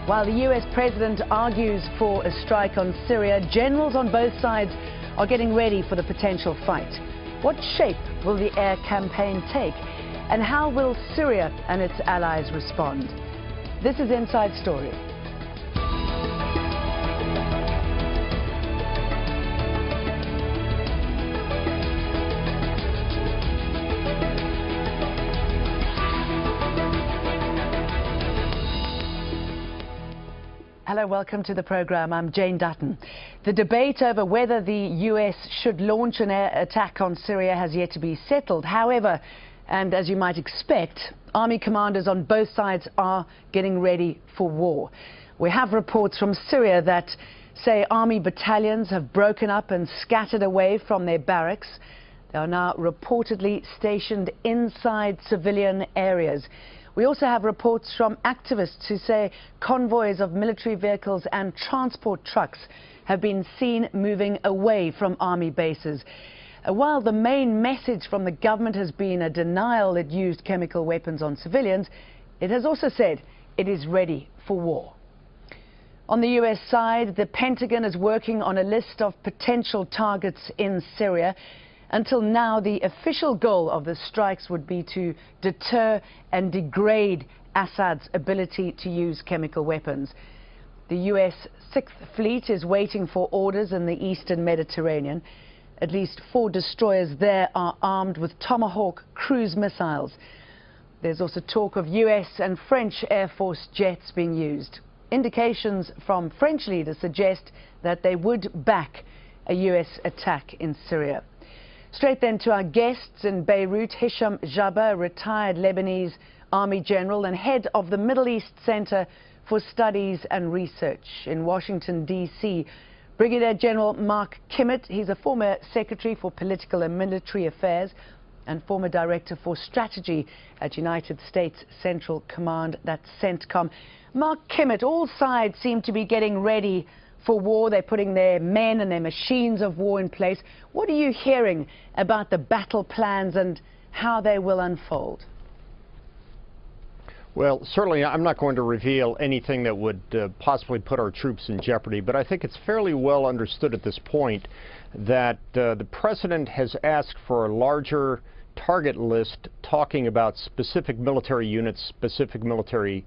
While the U.S. president argues for a strike on Syria, generals on both sides are getting ready for the potential fight. What shape will the air campaign take? And how will Syria and its allies respond? This is Inside Story. Hello, welcome to the program. I'm Jane Dutton. The debate over whether the U.S. should launch an air attack on Syria has yet to be settled. However, and as you might expect, army commanders on both sides are getting ready for war. We have reports from Syria that say army battalions have broken up and scattered away from their barracks. They are now reportedly stationed inside civilian areas. We also have reports from activists who say convoys of military vehicles and transport trucks have been seen moving away from army bases. While the main message from the government has been a denial it used chemical weapons on civilians, it has also said it is ready for war. On the U.S. side, the Pentagon is working on a list of potential targets in Syria. Until now, the official goal of the strikes would be to deter and degrade Assad's ability to use chemical weapons. The U.S. 6th Fleet is waiting for orders in the eastern Mediterranean. At least 4 destroyers there are armed with Tomahawk cruise missiles. There's also talk of U.S. and French Air Force jets being used. Indications from French leaders suggest that they would back a U.S. attack in Syria. Straight then to our guests in Beirut, Hisham Jabba, retired Lebanese army general and head of the Middle East Center for Studies and Research in Washington, D.C. Brigadier General Mark Kimmett, he's a former Secretary for Political and Military Affairs and former Director for Strategy at United States Central Command, that's CENTCOM. Mark Kimmett, all sides seem to be getting ready for war. They're putting their men and their machines of war in place. What are you hearing about the battle plans and how they will unfold? Well, certainly I'm not going to reveal anything that would possibly put our troops in jeopardy, but I think it's fairly well understood at this point that the President has asked for a larger target list talking about specific military units, specific military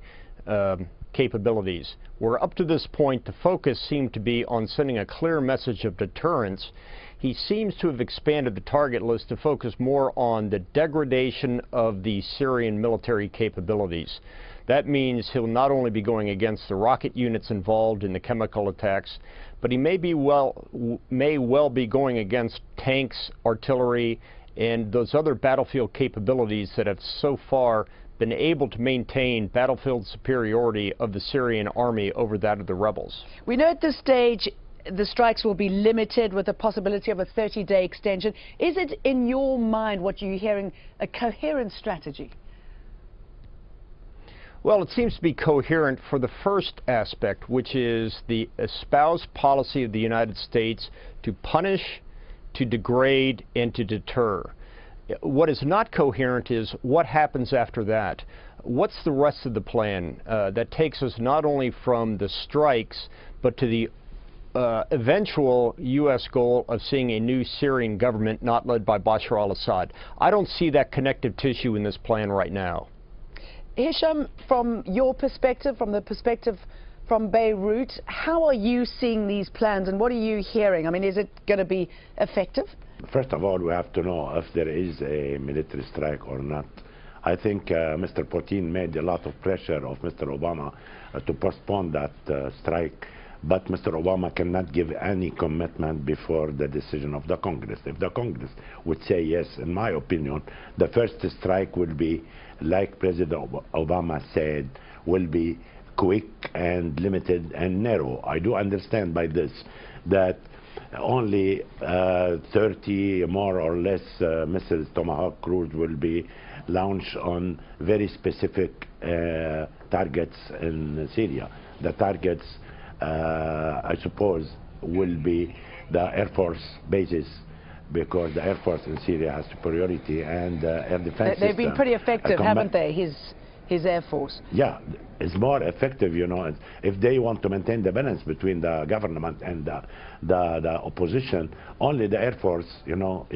capabilities, where up to this point the focus seemed to be on sending a clear message of deterrence. He seems to have expanded the target list to focus more on the degradation of the Syrian military capabilities. That means he'll not only be going against the rocket units involved in the chemical attacks, but he may well be going against tanks, artillery, and those other battlefield capabilities that have so far been able to maintain battlefield superiority of the Syrian army over that of the rebels. We know at this stage the strikes will be limited with the possibility of a 30-day extension. Is it, in your mind, what you're hearing, a coherent strategy? Well, it seems to be coherent for the first aspect, which is the espoused policy of the United States to punish, to degrade, and to deter. What is not coherent is what happens after that. What's the rest of the plan that takes us not only from the strikes, but to the eventual U.S. goal of seeing a new Syrian government not led by Bashar al-Assad? I don't see that connective tissue in this plan right now. Hisham, from your perspective, from the perspective from Beirut, how are you seeing these plans and what are you hearing? I mean, is it going to be effective? First of all, we have to know if there is a military strike or not. I think Mr. Putin made a lot of pressure of Mr. Obama to postpone that strike, but Mr. Obama cannot give any commitment before the decision of the Congress. If the Congress would say yes, in my opinion, the first strike will be, like President Obama said, will be quick and limited and narrow. I do understand by this that only 30 more or less missiles, Tomahawk cruise, will be launched on very specific targets in Syria. The targets, I suppose, will be the Air Force bases, because the Air Force in Syria has superiority and air defense They've been pretty effective, haven't they? his air force. Yeah, it's more effective, you know, if they want to maintain the balance between the government and the opposition. Only the Air Force, you know,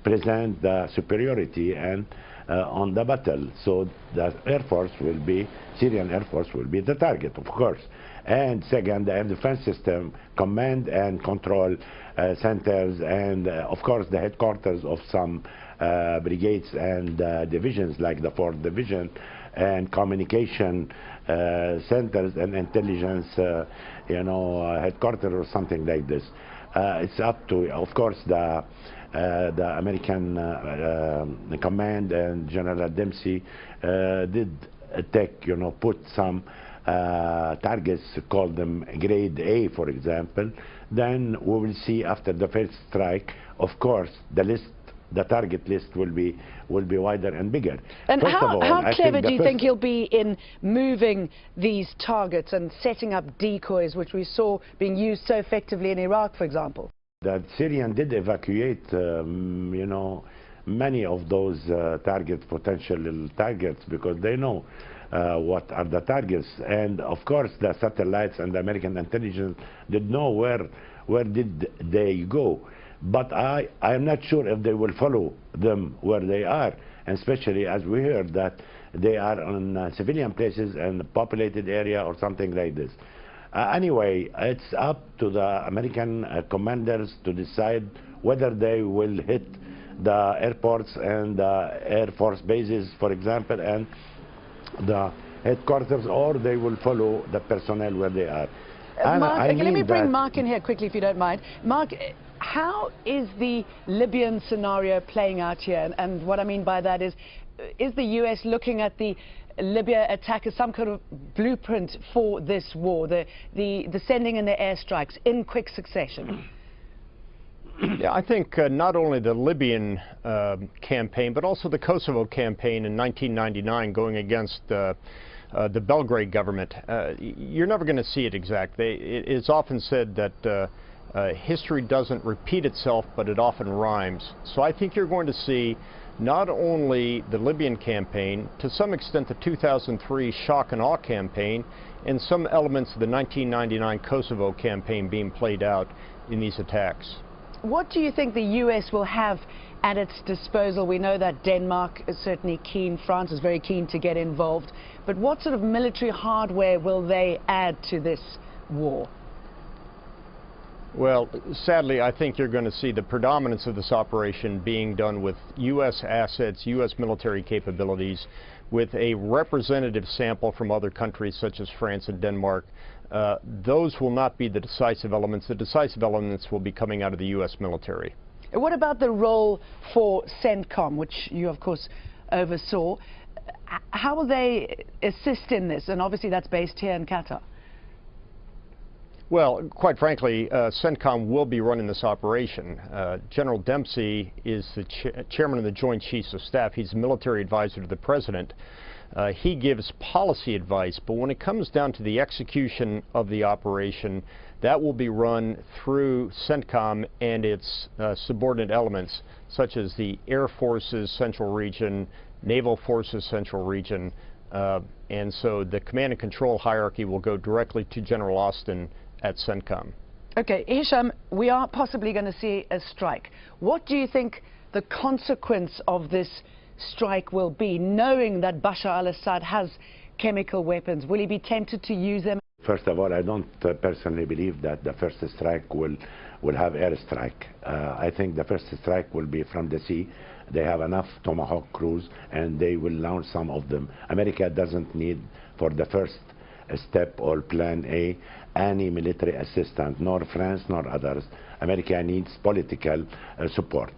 present the superiority and on the battle. So the Air Force will be, Syrian Air Force will be the target, of course. And second, the air defense system, command and control centers, and of course the headquarters of some brigades and divisions like the 4th Division, and communication centers and intelligence, you know, headquarters or something like this. It's up to, of course, the American command and General Dempsey did take, you know, put some targets, call them grade A, for example. Then we will see after the first strike, of course, the target list will be wider and bigger. And how clever do you think he'll be in moving these targets and setting up decoys, which we saw being used so effectively in Iraq, for example? The Syrians did evacuate, you know, many of those potential targets, because they know what are the targets. And of course, the satellites and the American intelligence did know where did they go. But I am not sure if they will follow them where they are, and especially as we heard that they are on civilian places and populated area or something like this. Anyway, it's up to the American commanders to decide whether they will hit the airports and the Air Force bases, for example, and the headquarters, or they will follow the personnel where they are. Mark, let me bring Mark in here quickly, if you don't mind. Mark, how is the Libyan scenario playing out here? And what I mean by that is the U.S. looking at the Libya attack as some kind of blueprint for this war, the sending in the airstrikes in quick succession? Yeah, I think not only the Libyan campaign, but also the Kosovo campaign in 1999 going against the Belgrade government. You're never going to see it exactly. It's often said that history doesn't repeat itself, but it often rhymes. So I think you're going to see not only the Libyan campaign, to some extent the 2003 shock and awe campaign, and some elements of the 1999 Kosovo campaign being played out in these attacks. What do you think the U.S. will have at its disposal? We know that Denmark is certainly keen, France is very keen to get involved, but what sort of military hardware will they add to this war? Well, sadly, I think you're going to see the predominance of this operation being done with U.S. assets, U.S. military capabilities, with a representative sample from other countries such as France and Denmark. Those will not be the decisive elements. The decisive elements will be coming out of the U.S. military. What about the role for CENTCOM, which you, of course, oversaw? How will they assist in this? And obviously that's based here in Qatar. Well, quite frankly, CENTCOM will be running this operation. General Dempsey is the chairman of the Joint Chiefs of Staff. He's a military advisor to the president. He gives policy advice, but when it comes down to the execution of the operation, that will be run through CENTCOM and its subordinate elements, such as the Air Force's Central Region, Naval Forces Central Region, and so the command and control hierarchy will go directly to General Austin at CENTCOM. Okay, Hisham, we are possibly going to see a strike. What do you think the consequence of this strike will be, knowing that Bashar al-Assad has chemical weapons? Will he be tempted to use them? First of all, I don't personally believe that the first strike will have airstrike. I think the first strike will be from the sea. They have enough Tomahawk crews and they will launch some of them. America doesn't need, for the first step or plan A, any military assistance, nor France nor others. America needs political support.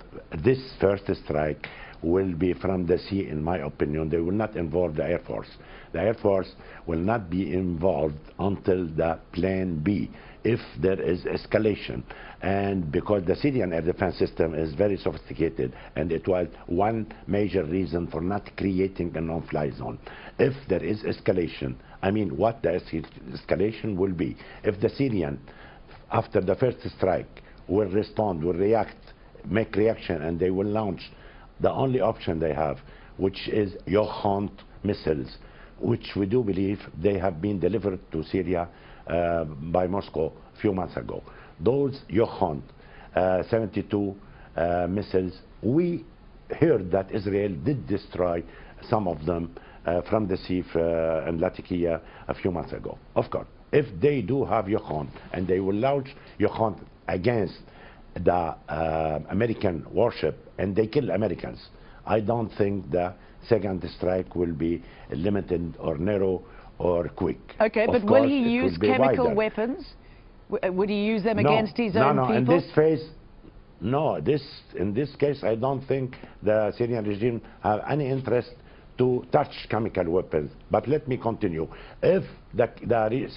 This first strike will be from the sea, in my opinion. They will not involve the Air Force. The Air Force will not be involved until the plan B, if there is escalation. And because the Syrian air defense system is very sophisticated, and it was one major reason for not creating a no-fly zone. If there is escalation, I mean, what the escalation will be, if the Syrian, after the first strike, will respond, will react, make reaction, and they will launch the only option they have, which is Hunt missiles which we do believe they have been delivered to Syria by Moscow a few months ago. Those here.U.N 72 missiles, we heard that Israel did destroy some of them from the sea in Latakia a few months ago. Of course, if they do have here.U.N and they will launch here.U.N against the American warship and they kill Americans, I don't think the second strike will be limited or narrow or quick. Okay, but will he use chemical weapons? Would he use them against his own people? No, in this phase, no. In this case, I don't think the Syrian regime have any interest to touch chemical weapons. But let me continue. If the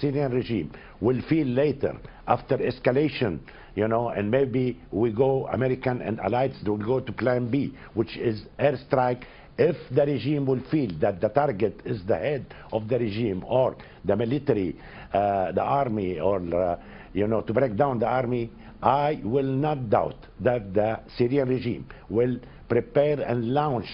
Syrian regime will feel later, after escalation, you know, and maybe we go, American and allies will go to plan B, which is airstrike. If the regime will feel that the target is the head of the regime or the military, the army, or you know, to break down the army, I will not doubt that the Syrian regime will prepare and launch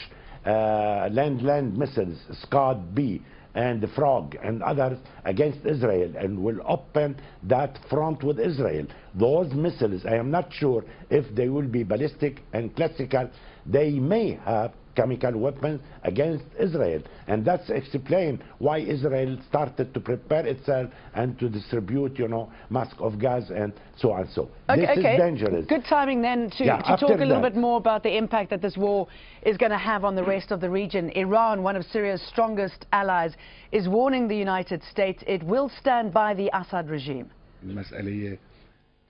land-land missiles, Scud-B and Frog and others against Israel, and will open that front with Israel. Those missiles, I am not sure if they will be ballistic and classical. They may have chemical weapons against Israel, and that's explain why Israel started to prepare itself and to distribute, you know, mask of gas and so on. So this is dangerous. Good timing then to talk a little bit more about the impact that this war is going to have on the rest of the region. Iran, one of Syria's strongest allies, is warning the United States it will stand by the Assad regime.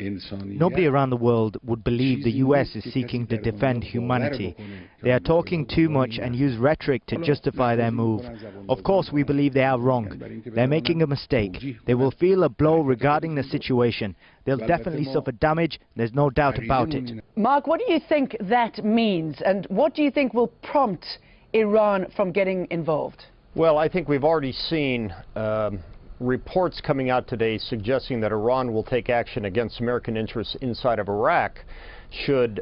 Nobody around the world would believe the US is seeking to defend humanity. They are talking too much and use rhetoric to justify their move. Of course, we believe they are wrong. They're making a mistake. They will feel a blow regarding the situation. They'll definitely suffer damage. There's no doubt about it. Mark, what do you think that means, and what do you think will prompt Iran from getting involved? Well, I think we've already seen reports coming out today suggesting that Iran will take action against American interests inside of Iraq should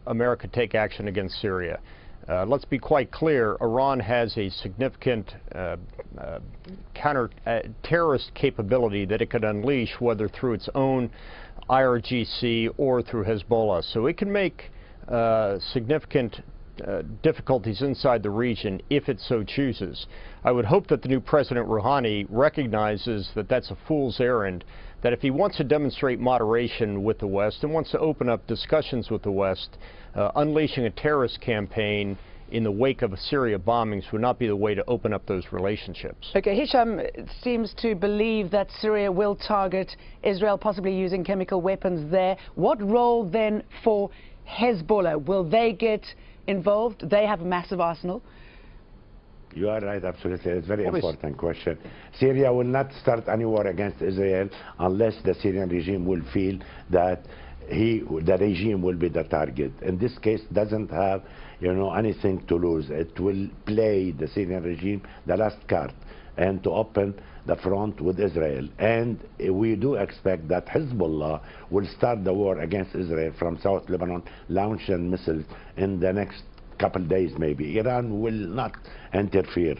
America take action against Syria. Let's be quite clear, Iran has a significant counter-terrorist capability that it could unleash, whether through its own IRGC or through Hezbollah. So it can make significant difficulties inside the region if it so chooses. I would hope that the new President Rouhani recognizes that that's a fool's errand, that if he wants to demonstrate moderation with the West and wants to open up discussions with the West, unleashing a terrorist campaign in the wake of Syria bombings would not be the way to open up those relationships. Okay, Hisham seems to believe that Syria will target Israel, possibly using chemical weapons there. What role then for Hezbollah? Will they get involved? They have a massive arsenal. You are right, absolutely. It's a very important question. Syria will not start any war against Israel unless the Syrian regime will feel that the regime will be the target. In this case, doesn't have, you know, anything to lose. It will play the Syrian regime the last card and to open the front with Israel. And we do expect that Hezbollah will start the war against Israel from South Lebanon, launching missiles in the next couple days maybe. Iran will not interfere.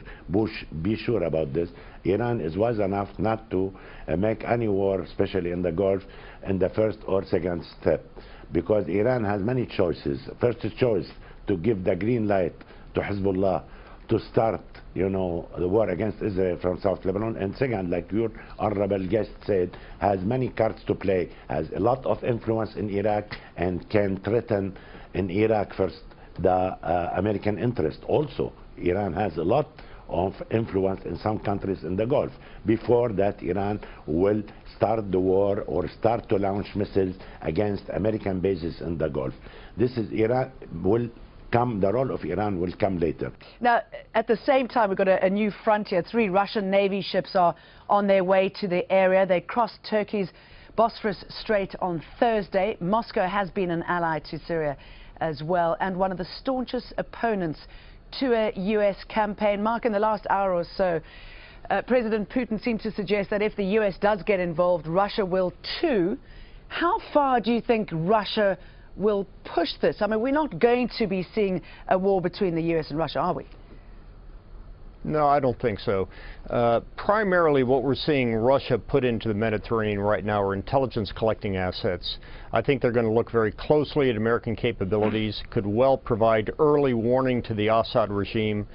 Be sure about this. Iran is wise enough not to make any war, especially in the Gulf, in the first or second step, because Iran has many choices. First choice, to give the green light to Hezbollah to start, you know, the war against Israel from South Lebanon, and second, like your honorable guest said, has many cards to play, has a lot of influence in Iraq, and can threaten in Iraq first the American interest. Also, Iran has a lot of influence in some countries in the Gulf. Before that, Iran will start the war or start to launch missiles against American bases in the Gulf. This is Iran will come, the role of Iran will come later. Now, at the same time, we've got a new frontier. 3 Russian Navy ships are on their way to the area. They crossed Turkey's Bosphorus Strait on Thursday. Moscow has been an ally to Syria as well, and one of the staunchest opponents to a US campaign. Mark, in the last hour or so, President Putin seemed to suggest that if the US does get involved, Russia will too. How far do you think Russia will push this? I mean, we're not going to be seeing a war between the US and Russia, are we? No, I don't think so. Primarily what we're seeing Russia put into the Mediterranean right now are intelligence collecting assets. I think they're going to look very closely at American capabilities, could well provide early warning to the Assad regime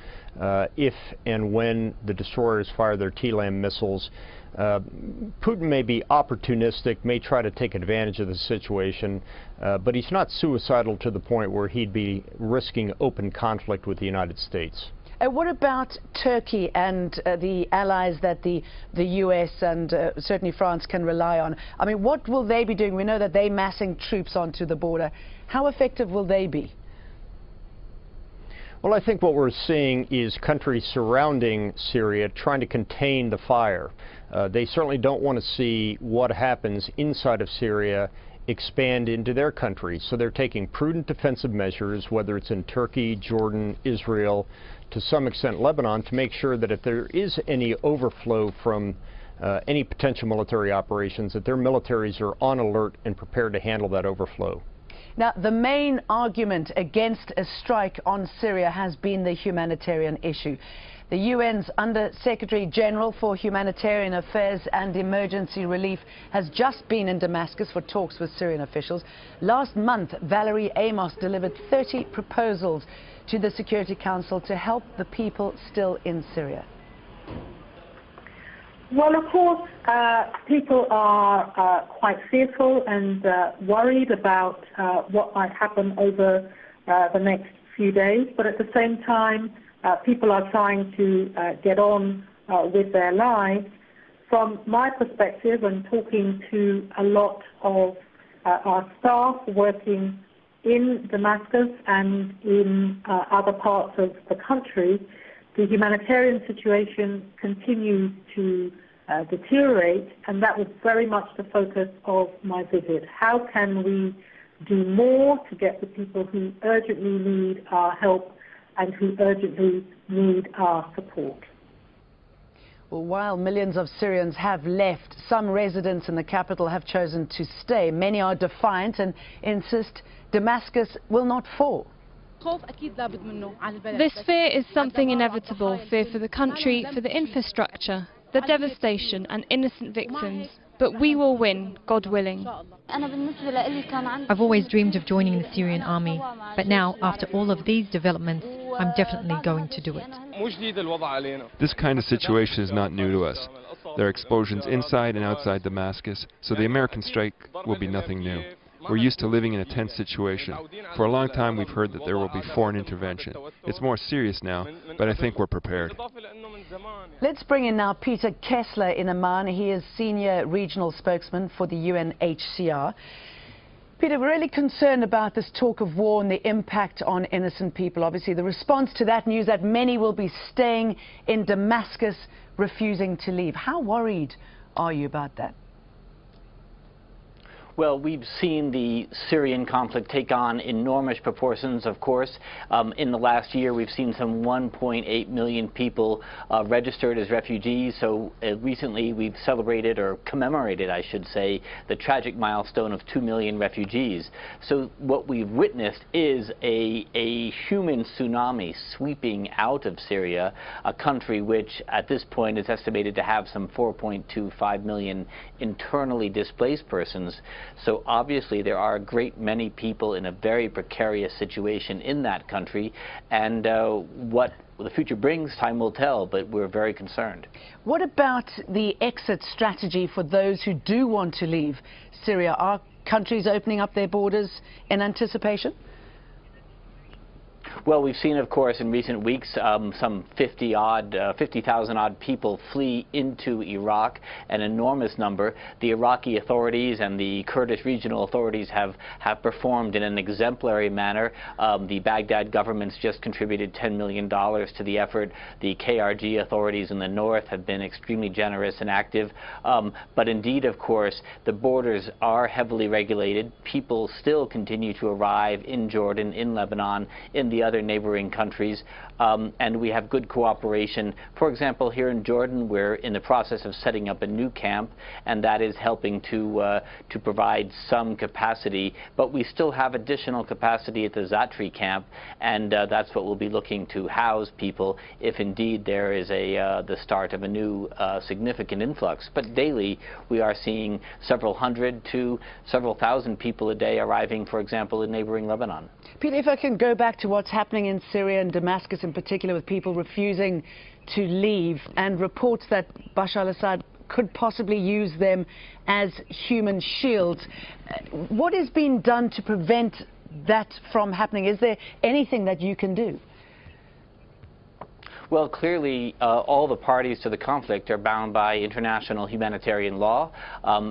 if and when the destroyers fire their TLAM missiles. Putin may be opportunistic, may try to take advantage of the situation, but he's not suicidal to the point where he'd be risking open conflict with the United States. What about Turkey and the allies that the U.S. and certainly France can rely on? I mean, what will they be doing? We know that they're massing troops onto the border. How effective will they be? Well, I think what we're seeing is countries surrounding Syria trying to contain the fire. They certainly don't want to see what happens inside of Syria expand into their country. So they're taking prudent defensive measures, whether it's in Turkey, Jordan, Israel, to some extent Lebanon, to make sure that if there is any overflow from any potential military operations, that their militaries are on alert and prepared to handle that overflow. Now, the main argument against a strike on Syria has been the humanitarian issue. The UN's Under-Secretary General for Humanitarian Affairs and Emergency Relief has just been in Damascus for talks with Syrian officials. Last month, Valerie Amos delivered 30 proposals to the Security Council to help the people still in Syria. Well, of course, people are quite fearful and worried about what might happen over the next few days, but at the same time, people are trying to get on with their lives. From my perspective, and talking to a lot of our staff working in Damascus and in other parts of the country, the humanitarian situation continues to deteriorate, and that was very much the focus of my visit. How can we do more to get the people who urgently need our help and who urgently need our support? Well, while millions of Syrians have left, some residents in the capital have chosen to stay. Many are defiant and insist Damascus will not fall. This fear is something inevitable, fear for the country, for the infrastructure, the devastation and innocent victims. But we will win, God willing. I've always dreamed of joining the Syrian army, but now, after all of these developments, I'm definitely going to do it. This kind of situation is not new to us. There are explosions inside and outside Damascus, so the American strike will be nothing new. We're used to living in a tense situation. For a long time we've heard that there will be foreign intervention. It's more serious now, but I think we're prepared. Let's bring in now Peter Kessler in Amman. He is Senior Regional Spokesman for the UNHCR. Peter, we're really concerned about this talk of war and the impact on innocent people. Obviously, the response to that news that many will be staying in Damascus, refusing to leave. How worried are you about that? Well, we've seen the Syrian conflict take on enormous proportions, of course. In the last year, we've seen some 1.8 million people registered as refugees. So recently, we've celebrated, or commemorated, I should say, the tragic milestone of 2 million refugees. So what we've witnessed is a human tsunami sweeping out of Syria, a country which at this point is estimated to have some 4.25 million internally displaced persons. So obviously there are a great many people in a very precarious situation in that country, and what the future brings, time will tell, but we're very concerned. What about the exit strategy for those who do want to leave Syria? Are countries opening up their borders in anticipation? Well, we've seen, of course, in recent weeks some 50,000 odd people flee into Iraq, an enormous number. The Iraqi authorities and the Kurdish regional authorities have performed in an exemplary manner. The Baghdad government's just contributed $10 million to the effort. The KRG authorities in the north have been extremely generous and active. But indeed, of course, the borders are heavily regulated. People still continue to arrive in Jordan, in Lebanon, in the other neighboring countries, and we have good cooperation. For example, here in Jordan, we're in the process of setting up a new camp, and that is helping to provide some capacity, but we still have additional capacity at the Zatri camp, and that's what we'll be looking to house people if indeed there is the start of a new significant influx. But daily we are seeing several hundred to several thousand people a day arriving, for example, in neighboring Lebanon. Peter, if I can go back to what's happening in Syria and Damascus in particular, with people refusing to leave, and reports that Bashar al-Assad could possibly use them as human shields. What is being done to prevent that from happening? Is there anything that you can do? Well, clearly, all the parties to the conflict are bound by international humanitarian law.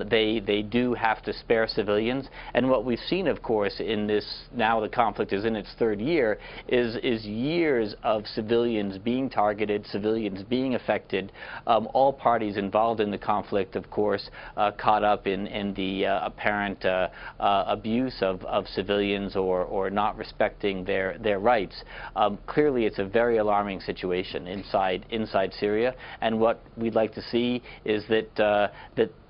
They do have to spare civilians. And what we've seen, of course, in this, now the conflict is in its third year, is years of civilians being targeted, civilians being affected. All parties involved in the conflict, of course, caught up in the apparent abuse of civilians or not respecting their rights. Clearly, it's a very alarming situation inside Syria, and what we'd like to see is that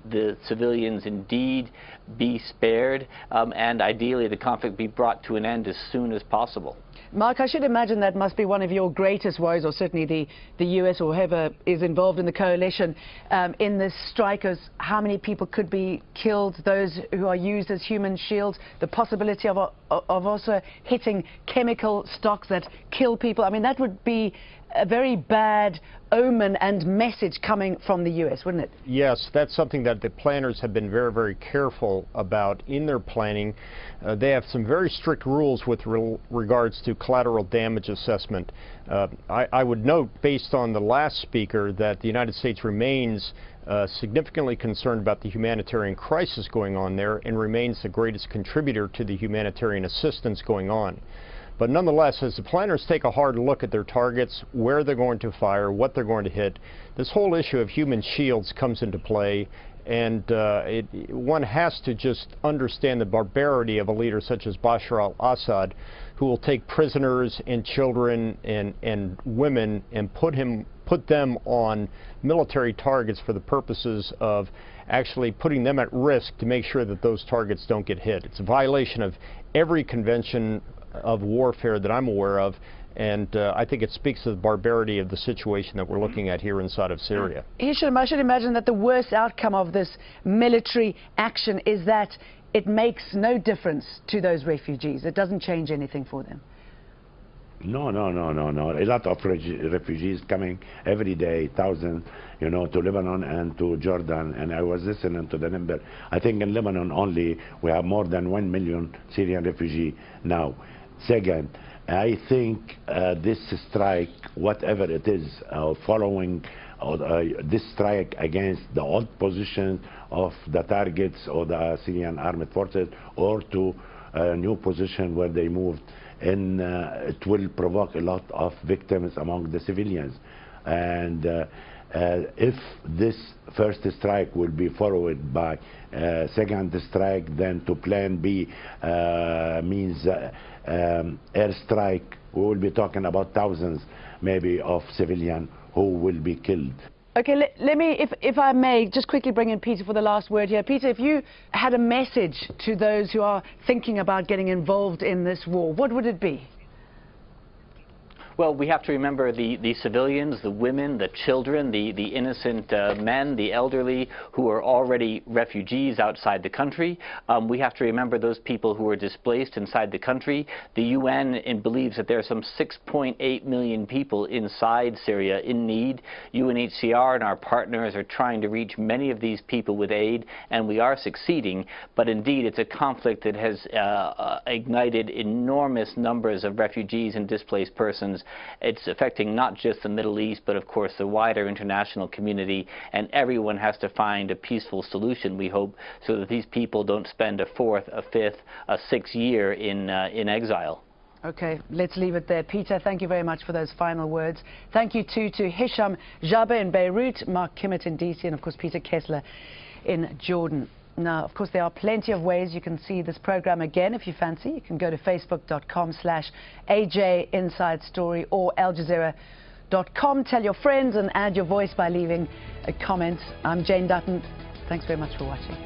the civilians indeed be spared, and ideally the conflict be brought to an end as soon as possible. Mark, I should imagine that must be one of your greatest worries, or certainly the US or whoever is involved in the coalition in this strike, as how many people could be killed, those who are used as human shields, the possibility of also hitting chemical stocks that kill people. I mean, that would be a very bad omen and message coming from the US, wouldn't it? Yes, that's something that the planners have been very, very careful about in their planning. They have some very strict rules with regards to collateral damage assessment. I would note, based on the last speaker, that the United States remains significantly concerned about the humanitarian crisis going on there and remains the greatest contributor to the humanitarian assistance going on. But nonetheless, as the planners take a hard look at their targets, where they're going to fire, what they're going to hit, this whole issue of human shields comes into play, and one has to just understand the barbarity of a leader such as Bashar al-Assad, who will take prisoners and children and women and put them on military targets for the purposes of actually putting them at risk to make sure that those targets don't get hit. It's a violation of every convention of warfare that I'm aware of, and I think it speaks to the barbarity of the situation that we're looking at here inside of Syria. Hisham, I should imagine that the worst outcome of this military action is that it makes no difference to those refugees. It doesn't change anything for them. No. A lot of refugees coming every day, thousands, to Lebanon and to Jordan. And I was listening to the number. I think in Lebanon only we have more than 1 million Syrian refugees now. Second, I think this strike, whatever it is, following this strike against the old position of the targets of the Syrian armed forces, or to a new position where they moved, and it will provoke a lot of victims among the civilians. And if this first strike will be followed by second strike, then to plan B means airstrike, we will be talking about thousands maybe of civilians who will be killed. Okay, let me, if I may, just quickly bring in Peter for the last word here. Peter, if you had a message to those who are thinking about getting involved in this war, what would it be? Well, we have to remember the civilians, the women, the children, the innocent men, the elderly who are already refugees outside the country. We have to remember those people who are displaced inside the country. The UN believes that there are some 6.8 million people inside Syria in need. UNHCR and our partners are trying to reach many of these people with aid, and we are succeeding. But indeed, it's a conflict that has ignited enormous numbers of refugees and displaced persons. It's affecting not just the Middle East, but of course the wider international community, and everyone has to find a peaceful solution, we hope, so that these people don't spend a fourth, a fifth, a sixth year in exile. Okay, let's leave it there. Peter, thank you very much for those final words. Thank you too to Hisham Jaber in Beirut, Mark Kimmett in DC, and of course Peter Kessler in Jordan. Now, of course, there are plenty of ways you can see this program again if you fancy. You can go to facebook.com/AJ Inside Story or aljazeera.com. Tell your friends and add your voice by leaving a comment. I'm Jane Dutton. Thanks very much for watching.